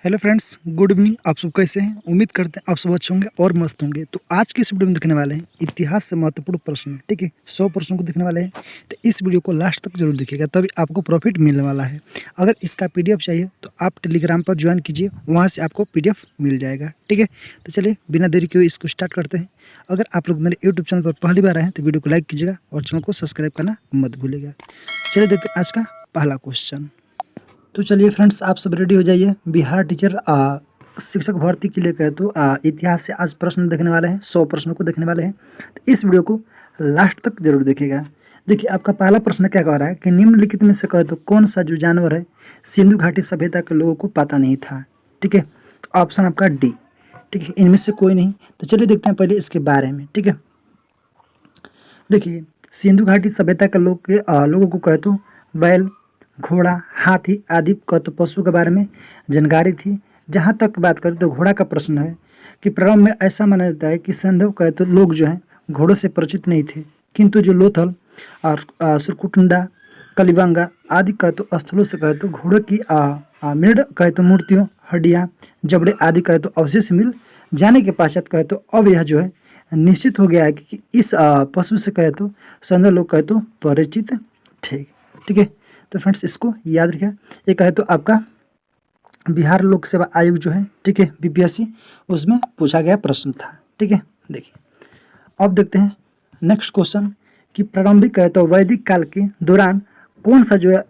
Hello friends, good evening. आप सब कैसे हैं? उम्मीद करते हैं आप सब अच्छे होंगे और मस्त होंगे। तो आज की इस वीडियो में देखने वाले हैं इतिहास से महत्वपूर्ण प्रश्न। ठीक है, 100 प्रश्नों को देखने वाले हैं। तो इस वीडियो को लास्ट तक जरूर देखिएगा, तभी आपको प्रॉफिट मिलने वाला है। अगर इसका पीडीएफ चाहिए तो आप टेलीग्राम पर ज्वाइन कीजिए, वहाँ से आपको पीडीएफ मिल जाएगा। ठीक है, तो चलिए बिना देरी किए इसको स्टार्ट करते हैं। अगर आप लोग मेरे यूट्यूब चैनल पर पहली बार आए हैं तो वीडियो को लाइक कीजिएगा और चैनल को सब्सक्राइब करना मत भूलिएगा। चलिए देखते हैं आज का पहला क्वेश्चन। तो चलिए फ्रेंड्स, आप सब रेडी हो जाइए। बिहार टीचर शिक्षक भर्ती के लिए कहे तो इतिहास से आज प्रश्न देखने वाले हैं, 100 प्रश्नों को देखने वाले हैं। तो इस वीडियो को लास्ट तक जरूर देखिएगा। देखिए, आपका पहला प्रश्न क्या कह रहा है कि निम्नलिखित में से कहे तो कौन सा जो जानवर है सिंधु घाटी सभ्यता के लोगों को पता नहीं था। ठीक है, तो ऑप्शन आपका डी। ठीक है, इनमें से कोई नहीं। तो चलिए देखते हैं पहले इसके बारे में। ठीक है, देखिए सिंधु घाटी सभ्यता के लोगों को कहे तो बैल, घोड़ा, हाथी आदि कहे तो पशु के बारे में जानकारी थी। जहाँ तक बात करें तो घोड़ा का प्रश्न है कि प्रारंभ में ऐसा माना जाता है कि संधव कहे तो लोग जो हैं घोड़ों से परिचित नहीं थे, किंतु जो लोथल और सुरकुटुंडा, कलिबंगा आदि कहे तो स्थलों से कहे तो घोड़ों की मृद कहे तो मूर्तियों, हड्डियाँ, जबड़े आदि कहे तो अवशेष मिल जाने के पश्चात कहे तो अब यह जो है निश्चित हो गया है कि इस पशु से कहे तो संधव लोग कहे तो परिचित थे। ठीक है, तो फ्रेंड्स इसको याद रखिए। ये कहे तो आपका बिहार लोक सेवा आयोग जो है, ठीक है, बीपीएससी, उसमें पूछा गया प्रश्न था। ठीक है, देखिए अब देखते हैं नेक्स्ट क्वेश्चन कि प्रारंभिक कहे तो वैदिक काल के दौरान कौन सा जो है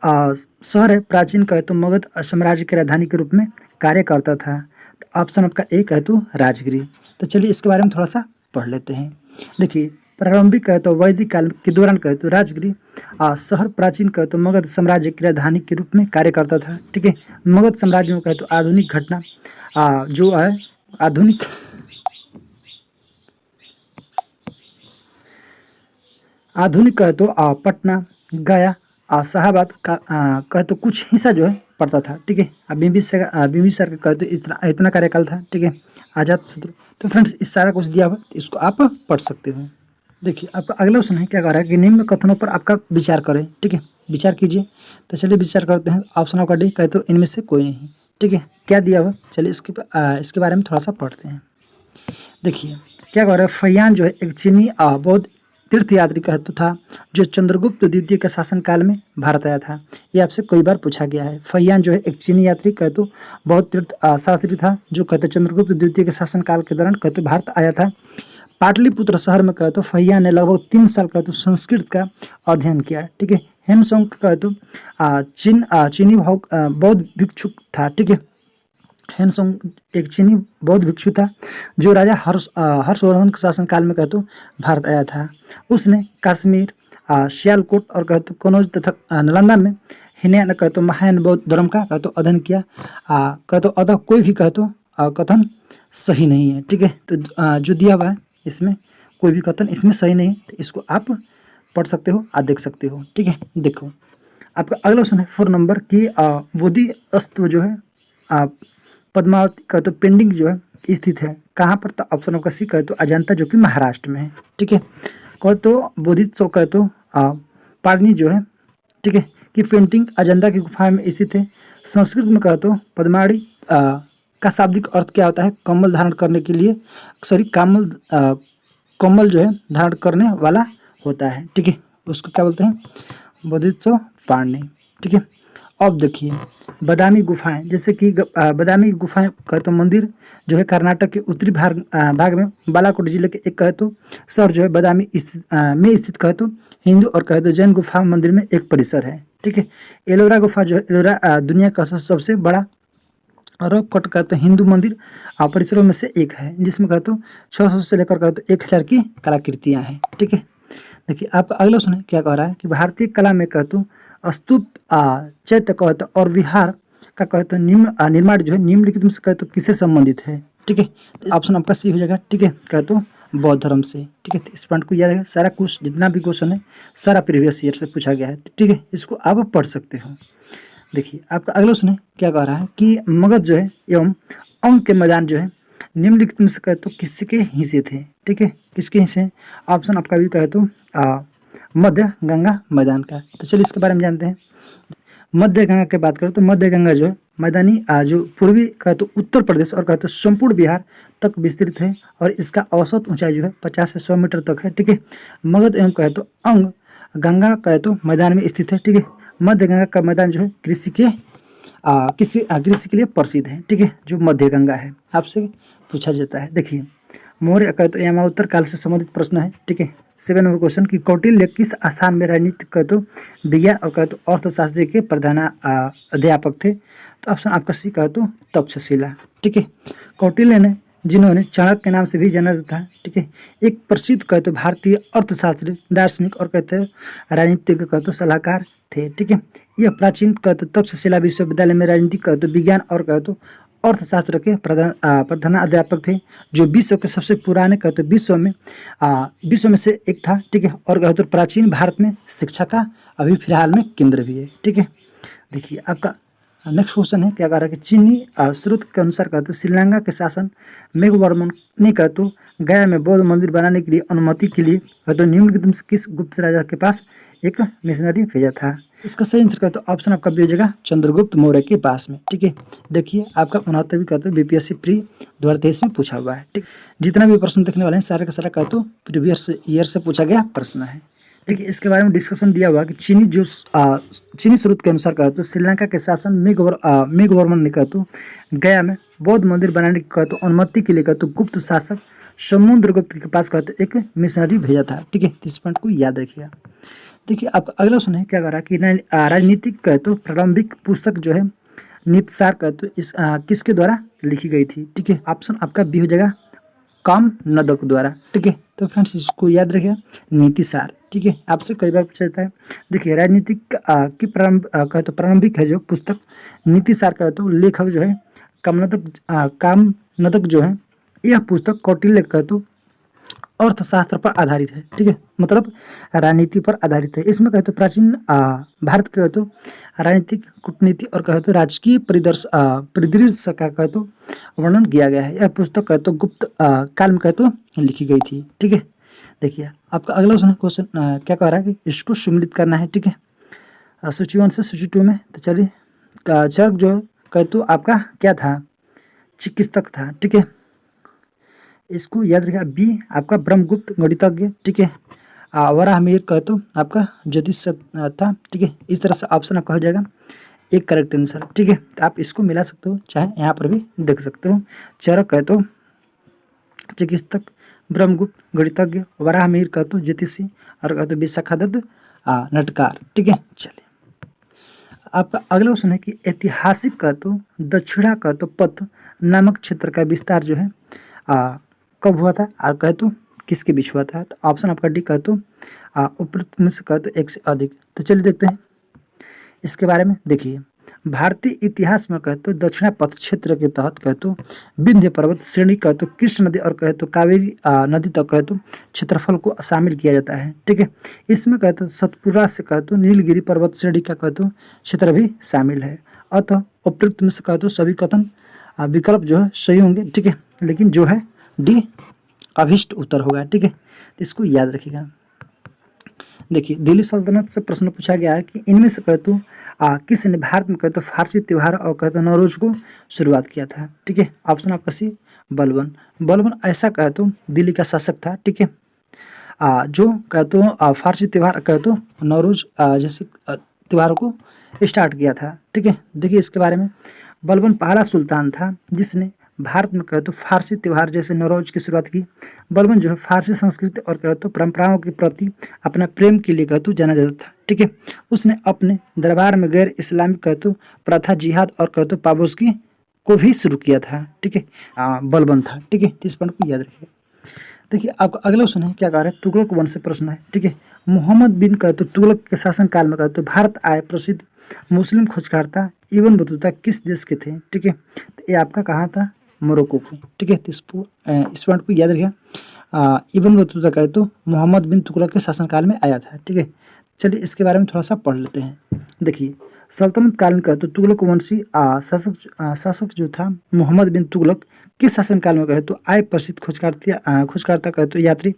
शहर है प्राचीन कहे तो मगध साम्राज्य की राजधानी के रूप में कार्य करता था। तो ऑप्शन आपका ए कहे तो राजगिरी। तो चलिए इसके बारे में थोड़ा सा पढ़ लेते हैं। देखिए, प्रारंभिक कहे तो वैदिक काल के दौरान कहे तो राजगिरी शहर प्राचीन कहे तो मगध साम्राज्य की राजधानी के रूप में कार्य करता था। ठीक है, मगध साम्राज्य में कहे तो आधुनिक घटना जो है आधुनिक कहे तो पटना, गया, शाहाबाद का कहे तो कुछ हिस्सा जो है पड़ता था। ठीक है, बिंबिसार का कहे तो इतना कार्यकाल था। ठीक है, आजाद शत्रु। तो फ्रेंड्स इस सारा कुछ दिया हुआ, इसको आप पढ़ सकते हो। देखिए आपका अगला क्वेश्चन है क्या कह रहा है कि निम्न कथनों पर आपका विचार करें। ठीक है, विचार कीजिए। तो चलिए विचार करते हैं। ऑप्शन आपका डी कहे तो इनमें से कोई नहीं। ठीक है, क्या दिया हुआ, चलिए इसके बारे में थोड़ा सा पढ़ते हैं। देखिए क्या कह रहा है, फैयान जो है एक चीनी बौद्ध तीर्थयात्री कहते था जो चंद्रगुप्त द्वितीय के शासनकाल में भारत आया था। ये आपसे कई बार पूछा गया है। फैयान जो है एक चीनी यात्री कहते बौद्ध तीर्थ शास्त्री था जो कहते चंद्रगुप्त द्वितीय के शासनकाल के दौरान कहते भारत आया था। पाटलिपुत्र शहर में कहते फैयान ने लगभग 3 साल कहते संस्कृत का अध्ययन किया। ठीक है, हेमसोंग कहते चीनी बौद्ध भिक्षुक था। ठीक है, हेनसोंग एक चीनी बौद्ध भिक्षु था जो राजा हर्षवर्धन के शासनकाल में कहते भारत आया था। उसने कश्मीर, सियालकोट और कहते कनौज तथा नालंदा में हिनयान कहते महायान बौद्ध धर्म का कहते अध्ययन किया। कहते अतः कोई भी कहते कथन सही नहीं है। ठीक है, तो जो दिया हुआ है इसमें कोई भी कथन इसमें सही नहीं है, तो इसको आप पढ़ सकते हो, आप देख सकते हो। ठीक है, देखो आपका अगला क्वेश्चन है 4 नंबर की बोधि अस्तु जो है पद्मावती का तो पेंडिंग जो है स्थित है कहाँ पर। तो ऑप्शन आपका सी कहे तो अजंता जो कि महाराष्ट्र में है। ठीक है, कहे तो बोधित्सव कहे तो पारनी जो है, ठीक है, कि पेंटिंग अजंता की गुफा में स्थित है। संस्कृत में कहे तो पद्मावती का शाब्दिक अर्थ क्या होता है, कमल धारण करने के लिए, सॉरी कमल जो है धारण करने वाला होता है। ठीक है, उसको क्या बोलते हैं, बोधित्सव पारनी। ठीक है, अब देखिए बादामी गुफाएं, जैसे कि बादामी गुफाएं कहे तो मंदिर जो है कर्नाटक के उत्तरी भाग में बालाकोट जिले के एक कहे तो शहर जो है बादामी में स्थित कहे तो हिंदू और कहे तो जैन गुफा मंदिर में एक परिसर है। ठीक है, एलोरा गुफा जो है एलोरा दुनिया का सबसे बड़ा अरबकट कहे तो हिंदू मंदिर परिसरों में से एक है, जिसमें कहे तो 600 से लेकर कहे तो 1000 की कलाकृतियाँ हैं। ठीक है, देखिए आप अगला सुने क्या कह रहा है कि भारतीय कला में कहे तो स्तूप, चैत्य कहते और विहार का कहते निर्माण जो है निम्नलिखित में से कहते किससे संबंधित है। ठीक है, तो ऑप्शन आपका सी हो जाएगा। ठीक है, कहते बौद्ध धर्म से। ठीक है, तो इस पॉइंट को याद रखें। सारा कुछ जितना भी क्वेश्चन है सारा प्रीवियस ईयर से पूछा गया है। ठीक है, इसको आप पढ़ सकते हो। देखिए आपका अगला सुने क्या कह रहा है कि मगध जो है एवं अंक के मैदान जो है निम्नलिखित में से कहे तो किसके हिस्से थे। ठीक है, किसके हिस्से, ऑप्शन आपका भी कहे तो मध्य गंगा मैदान का। तो चलिए इसके बारे में जानते हैं। मध्य गंगा की बात करें तो मध्य गंगा जो है मैदानी जो पूर्वी कहे तो उत्तर प्रदेश और कहे तो संपूर्ण बिहार तक विस्तृत है और इसका औसत ऊंचाई जो है 50 से 100 मीटर तक है। ठीक है, मगध एवं कहे तो अंग गंगा कहे तो मैदान में स्थित है। ठीक है, मध्य गंगा का मैदान जो है कृषि के लिए प्रसिद्ध है। ठीक है, जो मध्य गंगा है आपसे पूछा जाता है। देखिए मौर्य कहे तो यह उत्तर काल से संबंधित प्रश्न है। ठीक है, 7 नंबर क्वेश्चन की कौटिल्य किस स्थान में राजनीति कहे तो विज्ञान और कहे तो अर्थशास्त्र के प्रधान अध्यापक थे? तो ऑप्शन आपका सी कहे तो तक्षशिला। ठीक है, कौटिल्य ने जिन्होंने चाणक्य के नाम से भी जाना जाता है। ठीक है, एक प्रसिद्ध कहे तो भारतीय अर्थशास्त्री, दार्शनिक और कहते हैं राजनीतिज्ञ कहे तो सलाहकार थे। ठीक है, यह प्राचीन कहे तो तक्षशिला विश्वविद्यालय में राजनीति कहे तो विज्ञान और कहे तो अर्थशास्त्र के प्रधान अध्यापक थे, जो विश्व के सबसे पुराने कहते विश्व में से एक था। ठीक है, और कहते प्राचीन भारत में शिक्षा का अभी फिलहाल में केंद्र भी है। ठीक है, देखिए आपका नेक्स्ट क्वेश्चन है क्या कह रहा है कि चीनी स्रोत के अनुसार कहते श्रीलंका के शासन मेघवर्मन ने कहते गया में बौद्ध मंदिर बनाने के लिए अनुमति के लिए कहते निम्नलिखित में किस गुप्त राजा के पास एक मिशनरी भेजा था? इसका सही आंसर कहते ऑप्शन आपका भी हो जाएगा चंद्रगुप्त मौर्य के पास में। ठीक है, देखिए आपका 69वीं कहते बीपीएससी प्री 2023 में पूछा हुआ है। ठीक, जितना भी प्रश्न देखने वाले हैं सारे का सारा कहते प्रीवियस ईयर से पूछा गया प्रश्न है। देखिए इसके बारे में डिस्कशन दिया हुआ कि चीनी स्रोत के अनुसार कहते श्रीलंका के शासन मेघवर्मन ने कहते गया में बौद्ध मंदिर बनाने की कहते अनुमति के लिए कहते गुप्त शासक समुद्रगुप्त के पास कहते एक मिशनरी भेजा था। ठीक है, इस पॉइंट को याद रखिएगा। देखिए आपका अगला सुने क्या कह रहा है कि राजनीतिक कहते प्रारंभिक पुस्तक जो है नीतिसार कहते इस किसके द्वारा लिखी गई थी? ठीक है, ऑप्शन आपका बी हो जाएगा काम नदक द्वारा। ठीक है, तो फ्रेंड्स इसको याद रखिए नीतिसार। ठीक है, आपसे कई बार पूछा जाता है। देखिए राजनीतिक की प्रारंभिक है जो पुस्तक नीतिसार कहते लेखक जो है कामनदक जो है यह पुस्तक कौटिल्य कहते अर्थशास्त्र पर आधारित है। ठीक है, मतलब राजनीति पर आधारित है। इसमें कहते प्राचीन भारत के कहते राजनीतिक कूटनीति और कहते राजकीय परिदृश्य का कहते वर्णन किया गया है। यह पुस्तक कहते गुप्त काल में कहते लिखी गई थी। ठीक है, देखिए आपका अगला क्वेश्चन क्या कह रहा है कि इसको सम्मिलित करना है। ठीक है, सूची 1 से सूची 2 में। तो चलिए चरक जो कहते आपका क्या था? चिकित्सक था। ठीक है, इसको याद रखिएगा। बी आपका ब्रह्मगुप्त गणितज्ञ। ठीक है, वराहमिहिर कहते आपका ज्योतिष था। ठीक है, इस तरह से ऑप्शन आपका हो जाएगा एक करेक्ट आंसर। ठीक है, तो आप इसको मिला सकते हो, चाहे यहाँ पर भी देख सकते हो। चरक कहते चिकित्सक, ब्रह्मगुप्त गणितज्ञ, वराहमिहिर कहते ज्योतिषी और कहते विशाखादत्त नाटककार। ठीक है, चलिए आपका अगला क्वेश्चन है कि ऐतिहासिक कहते दक्षिणा कहते पथ नामक क्षेत्र का विस्तार जो है कब हुआ था और कहते किसके बीच हुआ था? तो ऑप्शन आपका डी कहते उपरोक्त में से कहते एक से अधिक। तो चलिए देखते हैं इसके बारे में। देखिए भारतीय इतिहास में कहते दक्षिणा पथ क्षेत्र के तहत कहते विंध्य पर्वत श्रेणी कहते कृष्ण नदी और कहते कावेरी नदी तक कहते क्षेत्रफल को शामिल किया जाता है। ठीक है, इसमें कहते सतपुरा से कहते नीलगिरी पर्वत श्रेणी का कहते क्षेत्र भी शामिल है। अतः उपरोक्त में से कहते सभी कथन विकल्प जो है सही होंगे। ठीक है, लेकिन जो है डी अभिष्ट उत्तर होगा। ठीक है, तो इसको याद रखिएगा। देखिए दिल्ली सल्तनत से प्रश्न पूछा गया है कि इनमें से कहते किसने भारत में कहते फारसी त्यौहार और कहते नौरोज को शुरुआत किया था? ठीक है, ऑप्शन आपका सी बलबन ऐसा कहते दिल्ली का शासक था। ठीक है, जो कहते फारसी त्यौहार कहते नौरोज जैसे त्योहारों को स्टार्ट किया था। ठीक है, देखिए इसके बारे में बलबन पहला सुल्तान था जिसने भारत में कहते फारसी त्यौहार जैसे नौरोज की शुरुआत की। बलबन जो है फारसी संस्कृति और कहते परंपराओं के प्रति अपना प्रेम के लिए कहते जाना जाता था। ठीक है, उसने अपने दरबार में गैर इस्लामिक कहते प्रथा जिहाद और कहते पाबोसी को भी शुरू किया था। ठीक है, बलबन था। ठीक है, इस पॉइंट को याद रखिए। देखिए आपका अगला क्वेश्चन है क्या कह रहा है? तुगलक वंश से प्रश्न है। ठीक है, मोहम्मद बिन कहते तुगलक के शासन काल में कहते भारत आए प्रसिद्ध मुस्लिम खोजकर्ता इब्न बतूता किस देश के थे? ठीक है, तो ये आपका कहाँ था? मोरक्को को। ठीक है, इस पॉइंट को याद रखिए। इब्न बतूता कहते तो मोहम्मद बिन तुगलक के शासनकाल में आया था। ठीक है, चलिए इसके बारे में थोड़ा सा पढ़ लेते हैं। देखिए सल्तनत काल में कहे तो तुगलक वंशी शासक जो था मोहम्मद बिन तुगलक के शासनकाल में कहे तो आय प्रसिद्ध खोजकर्ता कहे तो यात्री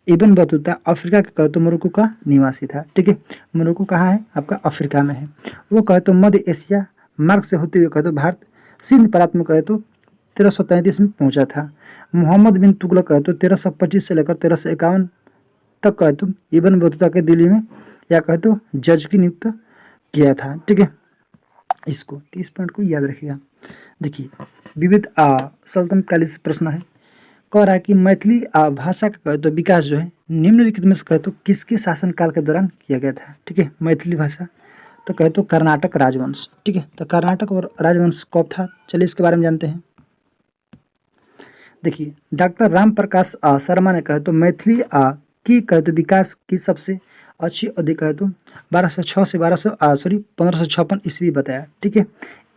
इब्न बतूता अफ्रीका के कहे तो मोरक्को का निवासी था। ठीक है, मोरक्को कहाँ है? आपका अफ्रीका में है। वो कहे तो मध्य एशिया मार्ग से होते हुए कहे तो भारत सिंध प्रांत में कहे तो 1333 में पहुंचा था। मोहम्मद बिन तुगलक कहे तो 1325 से लेकर 1351 तक कहे तो इब्न बतूता के दिल्ली में या कहे तो जज की नियुक्त किया था। ठीक है, इसको 30 पॉइंट को याद रखिएगा। देखिए विविध सल्तनत कालीन से प्रश्न है, कह रहा है कि मैथिली भाषा का कहे तो विकास जो है निम्नलिखित में से कहे तो किसके शासनकाल के दौरान किया गया था। ठीक है, मैथिली भाषा तो कहे तो कर्नाटक राजवंश। ठीक है, तो कर्नाटक और राजवंश कब था, चलिए इसके बारे में जानते हैं। देखिए डॉक्टर राम प्रकाश शर्मा ने कहे तो मैथिली की कहे तो विकास की सबसे अच्छी अवधि कहे तो 1206 से 1556 ईस्वी बताया। ठीक है,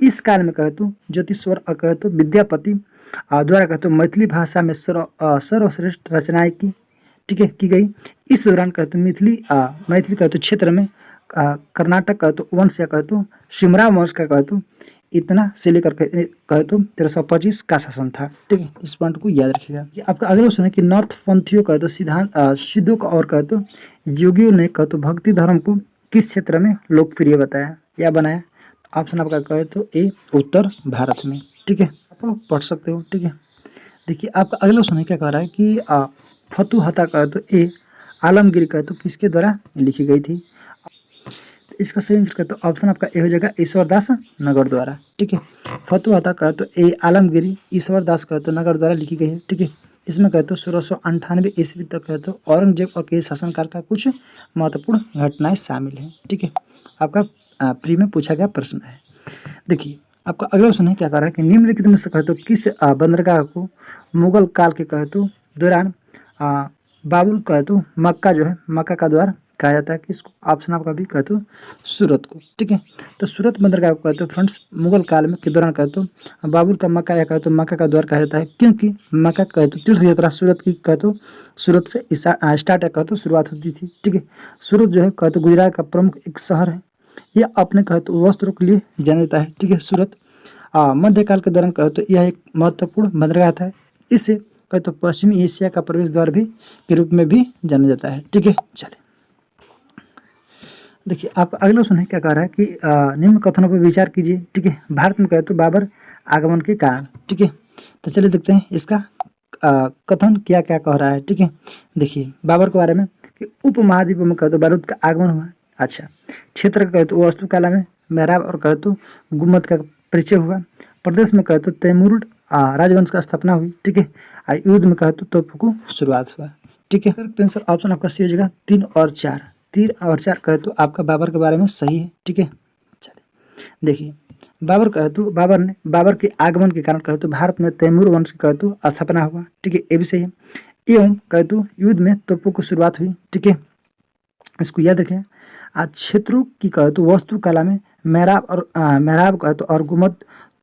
इस काल में कहे तो ज्योतिश्वर कहे तो विद्यापति द्वारा कहे तो मैथिली भाषा में सर्वश्रेष्ठ रचनाएं की, ठीक है, की गई। इस दौरान कहे तो मैथिली कहे तो क्षेत्र में कर्नाटक कहे तो वंश या कहे तो शिमरा वंश का कहे तो इतना से लेकर कहे तो 1325 का शासन था। ठीक है, इस पॉइंट को याद रखिएगा। आपका अगला क्वेश्चन है कि नॉर्थ पंथियों कहे तो सिद्धांत सिद्धों का और कहे तो योगियों ने कहे तो भक्ति धर्म को किस क्षेत्र में लोकप्रिय बताया या बनाया? ऑप्शन आपका कहे तो ए उत्तर भारत में। ठीक है, आप लोग पढ़ सकते हो। ठीक है, देखिए आपका अगला क्वेश्चन है क्या कह रहा है कि फतुहता कहे तो ए आलमगीर कहे तो किसके द्वारा लिखी गई थी? इसका सही आंसर कहे तो ऑप्शन आपका ए हो जाएगा ईश्वरदास नगर द्वारा। ठीक है, फतुहता कहे तो ए आलमगिरी ईश्वरदास कहे तो नगर द्वारा लिखी गई है। ठीक है, इसमें कहे तो 1698 ईस्वी तक कहे तो औरंगजेब और के शासनकाल का कुछ महत्वपूर्ण घटनाएं शामिल हैं। ठीक है, आपका प्री में पूछा गया प्रश्न है। देखिए आपका अगला क्वेश्चन है क्या कह रहा है कि निम्नलिखित में से कहे तो किस बंदरगाह को मुगल काल के कहे तो दौरान बाबुल कहे तो मक्का जो है मक्का का द्वार कहा जाता है? किसको? ऑप्शन आपका भी कहे तो सूरत को। ठीक है, तो सूरत बंदरगाह को कहे तो फ्रेंड्स मुगल काल में के दौरान कहे तो बाबुल का मक्का या कहे तो मक्का का द्वार कहा जाता है, क्योंकि मक्का कहे तो तीर्थ यात्रा सूरत की कहे तो सूरत से स्टार्ट या कहे तो शुरुआत होती थी। ठीक है, सूरत जो है कहे तो गुजरात का प्रमुख एक शहर है। यह अपने कहे तो वस्त्रों के लिए जाना जाता है। ठीक है, सूरत मध्यकाल के दौरान कहे तो यह एक महत्वपूर्ण बंदरगाह था। इसे कहे तो पश्चिमी एशिया का प्रवेश द्वार भी के रूप में भी जाना जाता है। ठीक है, चलिए देखिए आप अगला क्वेश्चन है क्या कह रहा है कि निम्न कथनों पर विचार कीजिए। ठीक है, भारत में कहे तो बाबर आगमन के कारण। ठीक है, तो चलिए देखते हैं इसका कथन क्या क्या कह रहा है। ठीक है, देखिए बाबर के बारे में कि उपमहाद्वीप में कहे तो बारूद का आगमन हुआ। अच्छा, क्षेत्र का कहे तो वास्तुकला में मेहराब और कहे तो गुम्मद का परिचय हुआ। प्रदेश में कहे तो तैमूर राजवंश का स्थापना हुई। ठीक है, युद्ध में कहे तो तोपों को शुरुआत हुआ। ठीक है, आंसर ऑप्शन आपका सी हो जाएगा 3 और 4। 3 और 4 कहे तो आपका बाबर के बारे में सही है। ठीक है, चलिए देखिए बाबर कहे तो बाबर के आगमन के कारण कहे तो भारत में तैमूर वंश की कहे तो स्थापना हुआ। ठीक है, ये भी सही है। एवं कहे तो युद्ध में तोपों की शुरुआत हुई। ठीक है, इसको याद रखें। आज क्षेत्रों की कहे तो वास्तुकला में मेहराब कहे तो और गुम्मद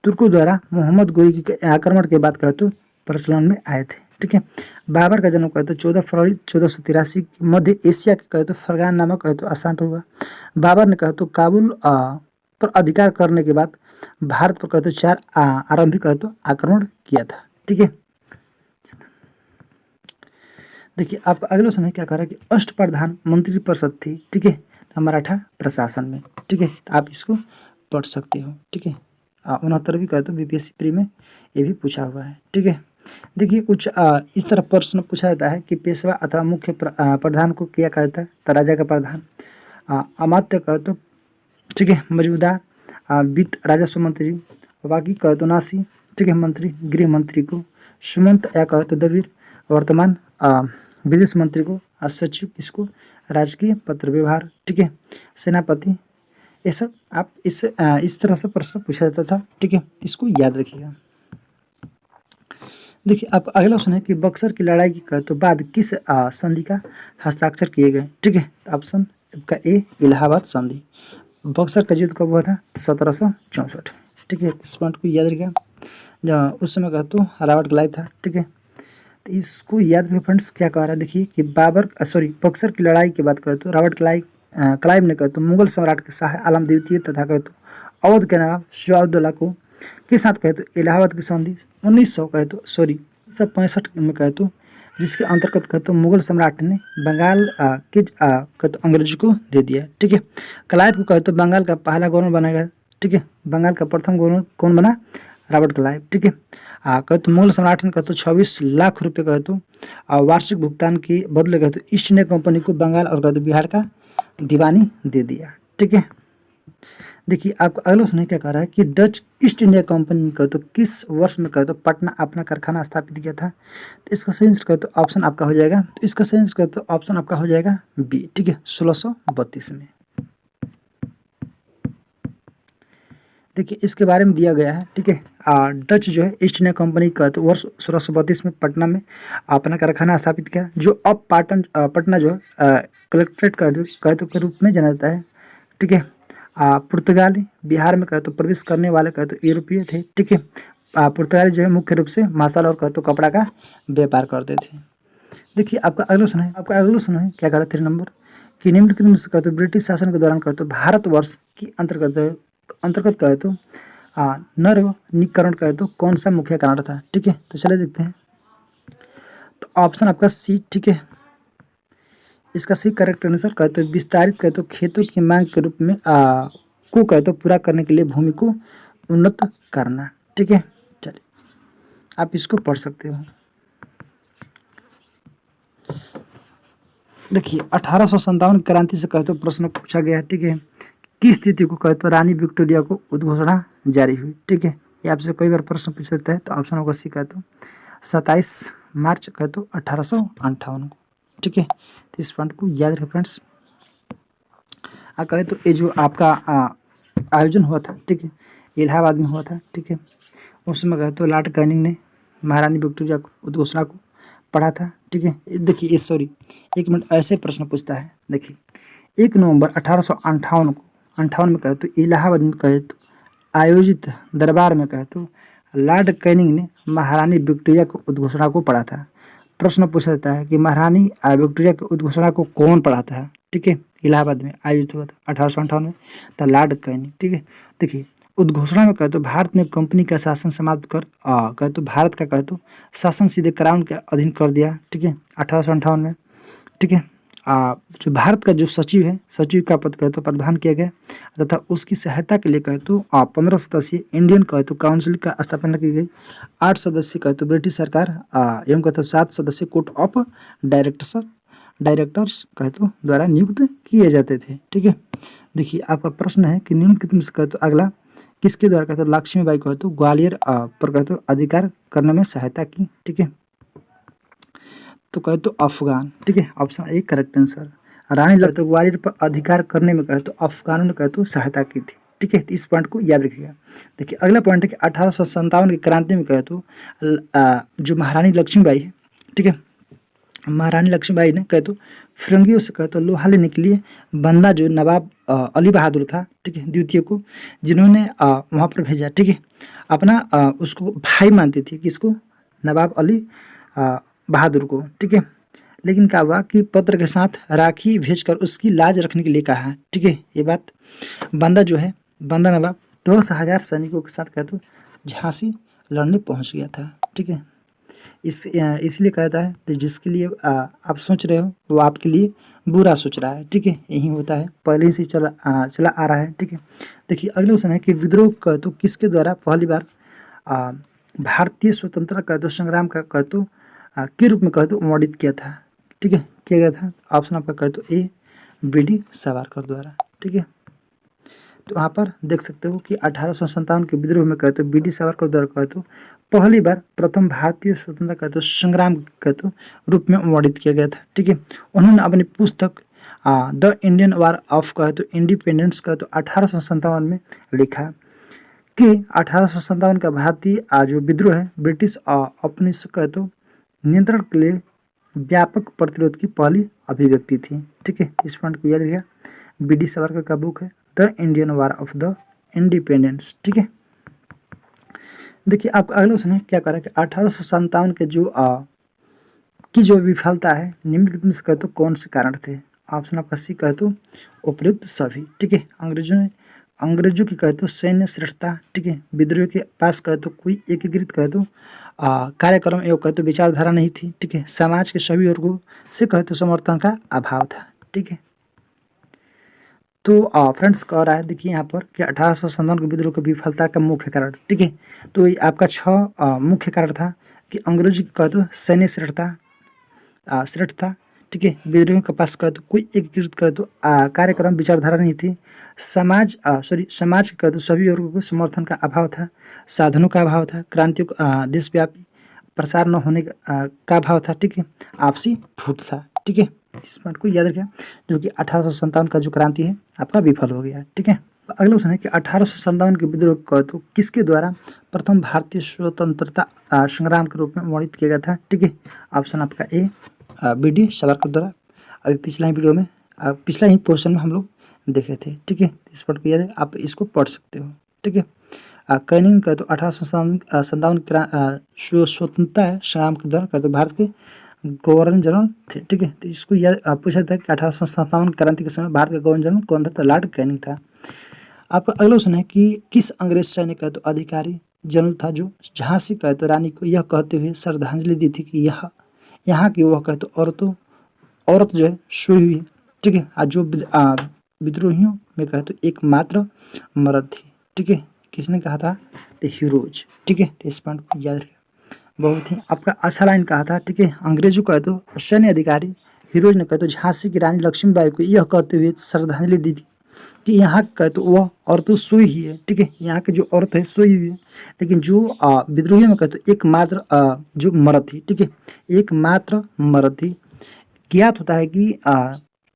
तुर्कों द्वारा मोहम्मद गोरी के आक्रमण के बाद कहे तो प्रचलन में आए थे। ठीक है, बाबर का जन्म कहे तो 14 फरवरी 1483 मध्य एशिया के कहे तो फरगान नामक कहे तो स्थान पर हुआ। बाबर ने कहे तो काबुल पर अधिकार करने के बाद भारत पर कहे तो 4 आरंभिक कहे तो आक्रमण किया था। ठीक है, देखिए आप अगला क्वेश्चन है क्या कह रहा है कि अष्टप्रधान मंत्री परिषद थी। ठीक है, मराठा प्रशासन में। ठीक है, तो आप इसको पढ़ सकते हो। ठीक है, 69वीं कहे तो बीपीएससी प्री में ये भी पूछा हुआ है। ठीक है, देखिए कुछ इस तरह प्रश्न पूछा जाता है कि पेशवा अथवा मुख्य प्रधान को क्या कहता है? तो राजा का प्रधान। अमात्य कहे तो ठीक है मौजूदा वित्त राजस्व मंत्री, बाकी कहे तो नासी। ठीक है, मंत्री गृह मंत्री को, सुमंत या कहे तो दबीर वर्तमान विदेश मंत्री को, सचिव इसको राजकीय पत्र व्यवहार। ठीक है, सेनापति। ये सब आप इस तरह से प्रश्न पूछा जाता था। ठीक है, इसको याद रखिएगा। देखिए आप अगला क्वेश्चन है कि बक्सर की लड़ाई की कहे तो बाद किस संधि का हस्ताक्षर किए गए? ठीक है, ऑप्शन का ए इलाहाबाद संधि। बक्सर का युद्ध कब हुआ था? 1764। ठीक है, इस पॉइंट को याद रखिएगा। उस समय कहा तो रॉबर्ट क्लाइव था। ठीक है, तो इसको याद रखिए फ्रेंड्स। क्या कह रहा है देखिए कि बक्सर की लड़ाई के बाद कहे तो रॉबर्ट क्लाइव ने कहे तो मुगल सम्राट के शाह आलम द्वितीय तथा कहे तो अवध के नवाब शिवाउद्दौला को के साथ कहे तो इलाहाबाद की संधि 1900 कहे तो 1965 में कहे तो जिसके अंतर्गत कहे तो मुगल सम्राट ने बंगाल कहे तो अंग्रेजों को दे दिया। ठीक है, क्लाइव को कहे तो बंगाल का पहला गवर्नर बना गया। ठीक है, बंगाल का प्रथम गवर्नर कौन बना? Robert Clive. ठीक है, कहे तो मुगल सम्राट ने कहे तो 26 लाख रुपए कहे तो वार्षिक भुगतान के बदले कहे तो ईस्ट इंडिया कंपनी को बंगाल और कहे तो बिहार का दीवानी दे दिया। ठीक है, देखिए आपको अगला सुनिए क्या कह रहा है कि डच ईस्ट इंडिया कंपनी ने कहे तो किस वर्ष में कहे तो पटना अपना कारखाना स्थापित किया था? तो इसका सही आंसर कहे तो ऑप्शन आपका हो जाएगा, तो इसका सही आंसर कहे तो ऑप्शन आपका हो जाएगा बी। ठीक है, 1632 में। देखिए इसके बारे में दिया गया है। ठीक है, डच जो है ईस्ट इंडिया कंपनी का तो वर्ष 1632 में पटना में अपना कारखाना स्थापित किया, जो अब पटना जो है कलेक्ट्रेट के रूप में जाना जाता है। ठीक है, पुर्तगाली बिहार में कहे तो प्रवेश करने वाले कहे तो यूरोपीय थे। ठीक है, पुर्तगाली जो है मुख्य रूप से मसाला और कहे तो कपड़ा का व्यापार करते थे। देखिए आपका अगला सुना है क्या कह रहा है 3 नंबर कि निम्नलिखित में से कहे तो ब्रिटिश शासन के दौरान कहे तो भारतवर्ष की अंतर्गत कहे तो नरवनीकरण कहे तो कौन सा मुख्य कारण था? ठीक है, तो चलिए देखते हैं। तो ऑप्शन आपका सी। ठीक है, इसका सही करेक्ट आंसर कहे तो विस्तारित कहे तो खेतों की मांग के रूप में को कहे तो पूरा करने के लिए भूमि को उन्नत करना। ठीक है, चलिए आप इसको पढ़ सकते हो। देखिए 1857 क्रांति से कहे तो प्रश्न पूछा गया है। ठीक है, किस तिथि को कहे तो रानी विक्टोरिया को उद्घोषणा जारी हुई? ठीक है, ये आपसे कई बार प्रश्न पूछ सकता है, तो ऑप्शन होगा सी कहे तो 27 मार्च कहे तो 1858 को। ठीक है, तो इस पॉइंट को याद रखें फ्रेंड्स। कहे तो ये जो आपका आयोजन हुआ था, ठीक है, इलाहाबाद में हुआ था। ठीक है, उस समय कहे तो लॉर्ड कैनिंग ने महारानी विक्टोरिया को उद्घोषणा को पढ़ा था। ठीक है, देखिए सॉरी 1 मिनट, ऐसे प्रश्न पूछता है। देखिए 1 नवंबर 1858 में कहे तो इलाहाबाद में कहे तो आयोजित दरबार में कहे तो लॉर्ड कैनिंग ने महारानी विक्टोरिया को उद्घोषणा को पढ़ा था। प्रश्न पूछा जाता है कि महारानी विक्टोरिया की उद्घोषणा को कौन पढ़ा था? ठीक है, इलाहाबाद में आयोजित हुआ था 1858 में, तो लॉर्ड कैनिंग। ठीक है, देखिए उद्घोषणा में कहे तो भारत में कंपनी का शासन समाप्त कर कहे तो भारत का कहे तो शासन सीधे क्राउन के अधीन कर दिया। ठीक है, 1858 में। ठीक है, जो भारत का जो सचिव है, सचिव का पद कहे तो प्रदान किया गया तथा उसकी सहायता के लिए कहे तो 15 सदस्यीय इंडियन कहे तो काउंसिल का स्थापना की गई। 8 सदस्य कहे तो ब्रिटिश सरकार एवं कहे तो 7 सदस्य कोर्ट ऑफ डायरेक्टर्स कहे तो द्वारा नियुक्त किए जाते थे। ठीक है, देखिए आपका प्रश्न है कि निम्नलिखित में से कहे तो अगला किसके द्वारा कहे तो लक्ष्मीबाई कहे तो ग्वालियर पर कहे तो अधिकार करने में सहायता की? ठीक है, तो कहे तो अफगान। ठीक है, ऑप्शन ए करेक्ट आंसर। रानी लक्ष्मीबाई तो ग्वालियर पर अधिकार करने में कहे तो अफगानों ने कहे तो सहायता की थी। ठीक है, तो इस पॉइंट को याद रखिएगा। देखिए अगला पॉइंट है कि 1857 की क्रांति में कहे तो जो महारानी लक्ष्मीबाई है, ठीक है, महारानी लक्ष्मीबाई ने कहे तो फिरंगियों से कहे तो लोहा लेने के लिए बंदा जो नवाब अली बहादुर था, ठीक है, द्वितीय को, जिन्होंने वहाँ पर भेजा। ठीक है, अपना उसको भाई मानती थी किसको? नवाब अली बहादुर को। ठीक है, लेकिन क्या हुआ कि पत्र के साथ राखी भेजकर उसकी लाज रखने के लिए कहा। ठीक है, ये बात बंदा जो है, बंदा नवाब 10,000 सैनिकों के साथ कहे तो झांसी लड़ने पहुंच गया था। ठीक है, इसलिए कहता है कि जिसके लिए आप सोच रहे हो वो आपके लिए बुरा सोच रहा है। ठीक है, यही होता है, पहले ही से चला आ रहा है। ठीक है, देखिए अगले क्वेश्चन है कि विद्रोह कहे तो किसके द्वारा पहली बार भारतीय स्वतंत्रता कहे तो संग्राम का कहे तो के रूप में कहे तो वर्णित किया था? ठीक है, किया गया था। ऑप्शन आपका कहे तो ए बी.डी. सावरकर द्वारा। ठीक है, तो वहाँ पर देख सकते हो कि 1857 के विद्रोह में कहे तो बी.डी. सावरकर द्वारा कहे तो पहली बार प्रथम भारतीय स्वतंत्रता कहे तो संग्राम कहे तो रूप में वर्णित किया गया था। ठीक है, उन्होंने अपनी पुस्तक द इंडियन वार ऑफ कहे तो इंडिपेंडेंस कहे तो 1857 में लिखा कि 1857 का भारतीय जो विद्रोह है ब्रिटिश अपनी कहे तो नियंत्रण के लिए व्यापक प्रतिरोध की पहली अभिव्यक्ति थी। ठीक है, इस पॉइंट को याद रखिएगा। बी.डी. सावरकर का बुक है the Indian war of the independence. ठीक है, देखिए आपका अगला क्वेश्चन है क्या कह रहा है कि 1857 के जो विफलता है निम्नलिखित में से कहे तो कौन से कारण थे? ऑप्शन आपका सी कहे तो उपयुक्त सभी। ठीक है, अंग्रेजों ने अंग्रेजों की कहे तो सैन्य श्रेष्ठता, ठीक है, विद्रोह के पास कहे तो कोई एकीकृत कहे तो कार्यक्रम एवं कहे तो विचारधारा नहीं थी, ठीक है, समाज के सभी वर्गों से कहे तो समर्थन का अभाव था, ठीक है। तो फ्रेंड्स कह रहा है देखिए यहाँ पर कि 1857 के विद्रोह की विफलता का मुख्य कारण, ठीक है, तो ये आपका 6 मुख्य कारण था कि अंग्रेजी की कहे तो सैन्य श्रेष्ठता, ठीक है, विद्रोह के पास कहे तो कोई एकीकृत कहे तो कार्यक्रम विचारधारा नहीं थी, समाज के कहे तो सभी वर्गों को समर्थन का अभाव था, साधनों का अभाव था, क्रांतियों देशव्यापी प्रसार न होने का अभाव था, ठीक है, आपसी फूट था, ठीक है। इस पॉइंट को याद रखें, जो कि 1857 का जो क्रांति है आपका विफल हो गया, ठीक है। अगला क्वेश्चन है कि 1857 के विद्रोह को तो किसके द्वारा प्रथम भारतीय स्वतंत्रता संग्राम के रूप में वर्णित किया गया था, ठीक है। ऑप्शन आपका ए BD सावरकर द्वारा। अभी पिछला ही वीडियो में पिछला ही क्वेश्चन में हम लोग देखे थे, ठीक है। इस पॉइंट को याद है, आप इसको पढ़ सकते हो, ठीक है। कैनिंग का तो 1857 स्वतंत्रता संग्राम के दौरान कहते भारत के गवर्नर जनरल थे, ठीक है। तो इसको याद पूछा था कि 1857 क्रांति के समय भारत का गवर्नर जनरल कौन था, तो लॉर्ड कैनिंग था। आपका अगला क्वेश्चन है कि किस अंग्रेज सैनिक का तो अधिकारी जनरल था जो झांसी का तो रानी को यह कहते हुए श्रद्धांजलि दी थी कि यहाँ की वह कहते औरत जो है सोई हुई है, ठीक है, आज जो विद्रोहियों में कहते एकमात्र मर्द थी, ठीक है। किसने कहा था, तो हीरोज, ठीक है। तो इस पॉइंट को याद रखें, बहुत ही आपका अच्छा लाइन कहा था, ठीक है। अंग्रेजों का तो सैन्य अधिकारी हीरोज ने कहते झांसी की रानी लक्ष्मीबाई को यह कहते हुए श्रद्धांजलि दी थी कि यहाँ का तो वह औरत सोई ही है, ठीक है, यहाँ की जो औरत है सोई हुई है, लेकिन जो विद्रोहियों में कहते एकमात्र जो मर्द थी, ठीक है, एकमात्र मर्द थी। ज्ञात होता है कि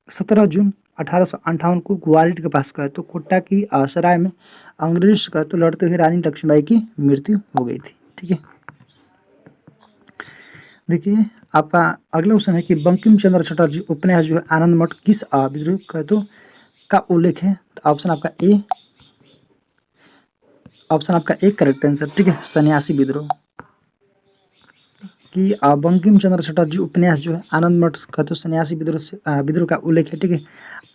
17 जून 1858 को ग्वालियर के पास कहे तो कोटा की सराय में अंग्रेज से कहे तो लड़ते हुए रानी लक्ष्मीबाई की मृत्यु हो गई थी, ठीक है। देखिए आपका अगला क्वेश्चन है कि बंकिम चंद्र चटर्जी उपन्यास जो है आनंद मठ किस विद्रोह कहे तो का उल्लेख है, तो ऑप्शन आपका ए करेक्ट आंसर, ठीक है, सन्यासी विद्रोह। कि बंकिम चंद्र चटर्जी उपन्यास जो है आनंद मठ का तो सन्यासी विद्रोह का उल्लेख है, ठीक है।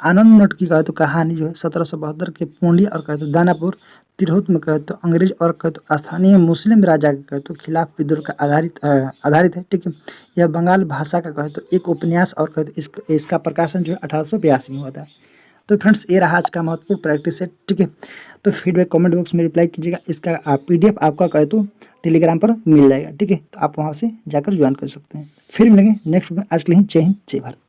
आनंद मठ की कहे तो कहानी जो है 1772 के पूर्णिया और कहे तो दानापुर तिरहुत में कहे तो अंग्रेज और कहे तो स्थानीय मुस्लिम राजा के कहे तो खिलाफ विद्रोह का आधारित है, ठीक है। यह बंगाल भाषा का कहे तो एक उपन्यास और कहे तो इसका प्रकाशन जो है 1882 में हुआ था। तो फ्रेंड्स ये रहा आज का महत्वपूर्ण प्रैक्टिस है, ठीक है। तो फीडबैक कमेंट बॉक्स में रिप्लाई कीजिएगा, इसका PDF आपका कहे तो टेलीग्राम पर मिल जाएगा, ठीक है। तो आप वहाँ से जाकर ज्वाइन कर सकते हैं। फिर मिलेंगे नेक्स्ट में, आज के लिए जय हिंद जय भारत।